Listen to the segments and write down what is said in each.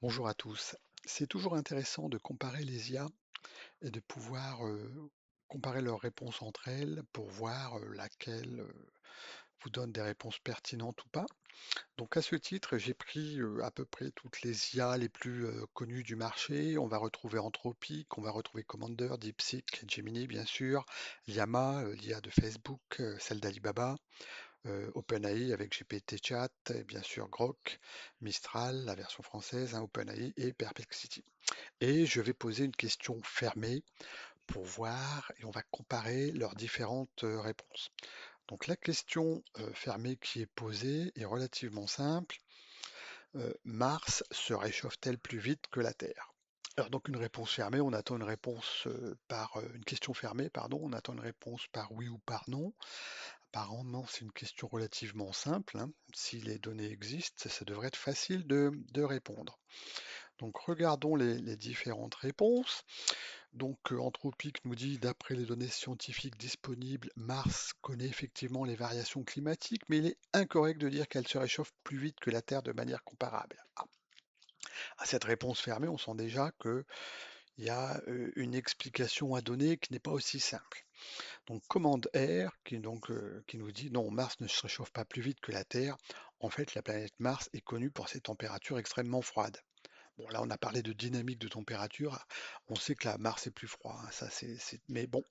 Bonjour à tous. C'est toujours intéressant de comparer les IA et de pouvoir comparer leurs réponses entre elles pour voir laquelle vous donne des réponses pertinentes ou pas. Donc à ce titre, j'ai pris à peu près toutes les IA les plus connues du marché. On va retrouver Anthropic, on va retrouver Commander, DeepSeek, Gemini bien sûr, Llama, l'IA de Facebook, celle d'Alibaba, OpenAI avec GPT-Chat, et bien sûr Grok, Mistral, la version française, hein, OpenAI et Perplexity. Et je vais poser une question fermée pour voir et on va comparer leurs différentes réponses. Donc la question fermée qui est posée est relativement simple. Mars se réchauffe-t-elle plus vite que la Terre? Alors donc une réponse fermée, on attend une réponse par une question fermée, pardon, on attend une réponse par oui ou par non. Apparemment, c'est une question relativement simple, hein. Si les données existent, ça devrait être facile de répondre. Donc regardons les différentes réponses. Donc Anthropic nous dit, d'après les données scientifiques disponibles, Mars connaît effectivement les variations climatiques, mais il est incorrect de dire qu'elle se réchauffe plus vite que la Terre de manière comparable. Ah, à cette réponse fermée, on sent déjà qu'il y a une explication à donner qui n'est pas aussi simple. Donc commande R qui nous dit non, Mars ne se réchauffe pas plus vite que la Terre. En fait, la planète Mars est connue pour ses températures extrêmement froides. Bon, là, on a parlé de dynamique de température. On sait que la Mars est plus froid, hein, ça, mais bon,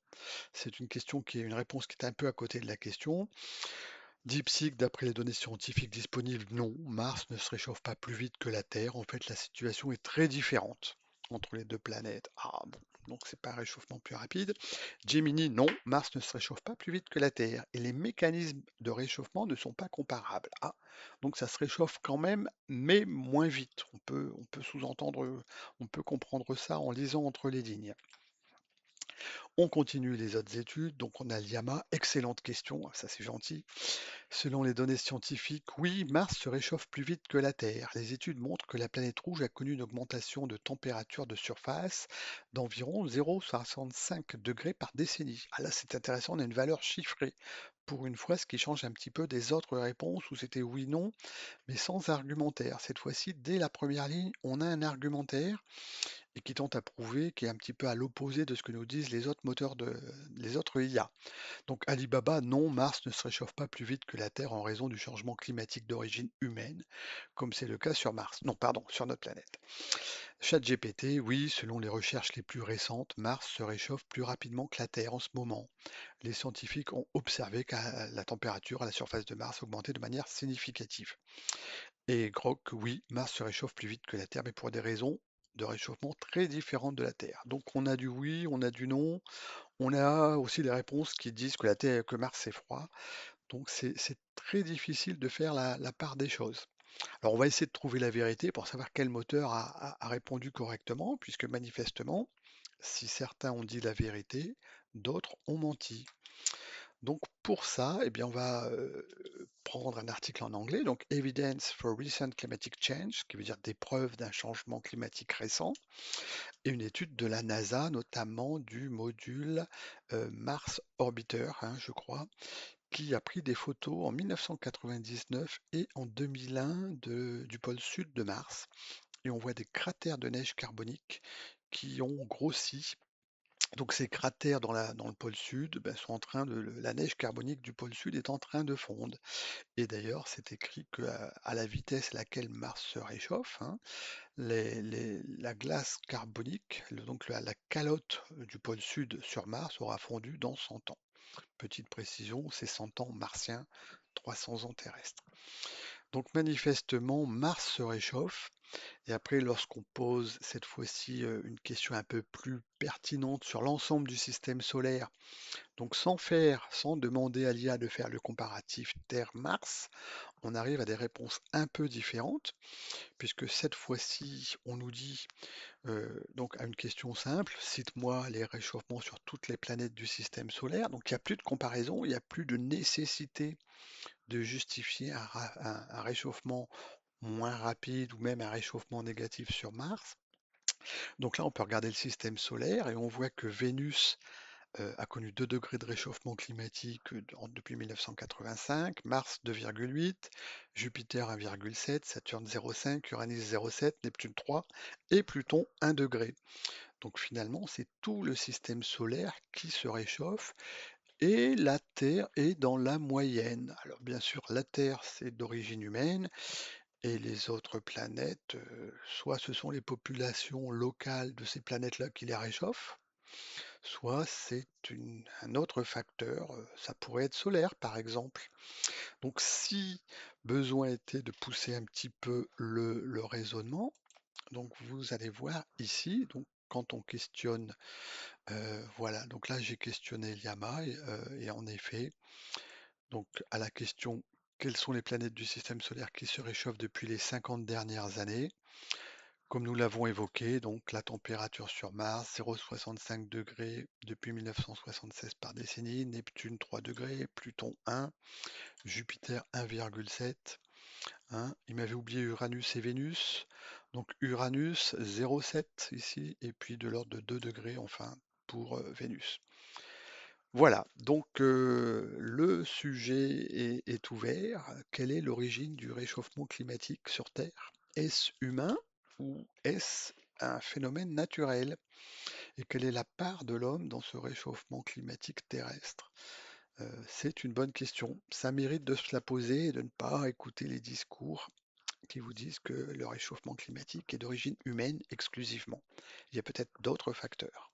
c'est une question qui est une réponse qui est un peu à côté de la question. DeepSeek, d'après les données scientifiques disponibles, non, Mars ne se réchauffe pas plus vite que la Terre. En fait, la situation est très différente entre les deux planètes. Ah bon, donc c'est pas un réchauffement plus rapide. Gemini, non, Mars ne se réchauffe pas plus vite que la Terre. Et les mécanismes de réchauffement ne sont pas comparables. Ah, donc ça se réchauffe quand même, mais moins vite. On peut sous-entendre, on peut comprendre ça en lisant entre les lignes. On continue les autres études, donc on a l'IAMA, excellente question, ça c'est gentil. Selon les données scientifiques, oui, Mars se réchauffe plus vite que la Terre. Les études montrent que la planète rouge a connu une augmentation de température de surface d'environ 0,65 degrés par décennie. Ah là, c'est intéressant, on a une valeur chiffrée. Pour une fois, ce qui change un petit peu des autres réponses où c'était oui-non, mais sans argumentaire. Cette fois-ci, dès la première ligne, on a un argumentaire et qui tente à prouver, qui est un petit peu à l'opposé de ce que nous disent les autres les autres IA. Donc Alibaba, non, Mars ne se réchauffe pas plus vite que la Terre en raison du changement climatique d'origine humaine, comme c'est le cas sur Mars. Non, pardon, sur notre planète. ChatGPT, oui, selon les recherches les plus récentes, Mars se réchauffe plus rapidement que la Terre en ce moment. Les scientifiques ont observé que la température à la surface de Mars augmentait de manière significative. Et Grok, oui, Mars se réchauffe plus vite que la Terre, mais pour des raisons de réchauffement très différentes de la Terre. Donc on a du oui, on a du non, on a aussi des réponses qui disent que la Terre, que Mars c'est froid. Donc c'est très difficile de faire la part des choses. Alors on va essayer de trouver la vérité pour savoir quel moteur a répondu correctement, puisque manifestement, si certains ont dit la vérité, d'autres ont menti. Donc pour ça, eh bien, on va prendre un article en anglais, donc Evidence for Recent Climatic Change, qui veut dire des preuves d'un changement climatique récent, et une étude de la NASA, notamment du module Mars Orbiter, hein, je crois, qui a pris des photos en 1999 et en 2001 du pôle sud de Mars. Et on voit des cratères de neige carbonique qui ont grossi. Donc ces cratères dans le pôle sud ben, sont en train la neige carbonique du pôle sud est en train de fondre. Et d'ailleurs, c'est écrit qu'à la vitesse à laquelle Mars se réchauffe, hein, la glace carbonique, donc la calotte du pôle sud sur Mars aura fondu dans 100 ans. Petite précision, c'est 100 ans martiens, 300 ans terrestres. Donc manifestement, Mars se réchauffe. Et après, lorsqu'on pose cette fois-ci une question un peu plus pertinente sur l'ensemble du système solaire, donc sans demander à l'IA de faire le comparatif Terre-Mars, on arrive à des réponses un peu différentes, puisque cette fois-ci, on nous dit donc à une question simple, cite-moi les réchauffements sur toutes les planètes du système solaire. Donc il n'y a plus de comparaison, il n'y a plus de nécessité de justifier un réchauffement moins rapide ou même un réchauffement négatif sur Mars. Donc là, on peut regarder le système solaire et on voit que Vénus a connu 2 degrés de réchauffement climatique depuis 1985, Mars 2,8, Jupiter 1,7, Saturne 0,5, Uranus 0,7, Neptune 3 et Pluton 1 degré. Donc finalement, c'est tout le système solaire qui se réchauffe et la Terre est dans la moyenne. Alors bien sûr, la Terre, c'est d'origine humaine et les autres planètes, soit ce sont les populations locales de ces planètes-là qui les réchauffent, soit c'est un autre facteur, ça pourrait être solaire par exemple. Donc si besoin était de pousser un petit peu le raisonnement, donc vous allez voir ici, donc quand on questionne, voilà, donc là j'ai questionné Liama et en effet, donc à la question quelles sont les planètes du système solaire qui se réchauffent depuis les 50 dernières années? Comme nous l'avons évoqué, donc la température sur Mars, 0,65 degrés depuis 1976 par décennie, Neptune 3 degrés, Pluton 1, Jupiter 1,7. Hein. Il m'avait oublié Uranus et Vénus. Donc Uranus 0,7 ici, et puis de l'ordre de 2 degrés enfin pour Vénus. Voilà, donc le sujet est ouvert. Quelle est l'origine du réchauffement climatique sur Terre? Est-ce humain ou est-ce un phénomène naturel? Et quelle est la part de l'homme dans ce réchauffement climatique terrestre? C'est une bonne question. Ça mérite de se la poser et de ne pas écouter les discours qui vous disent que le réchauffement climatique est d'origine humaine exclusivement. Il y a peut-être d'autres facteurs.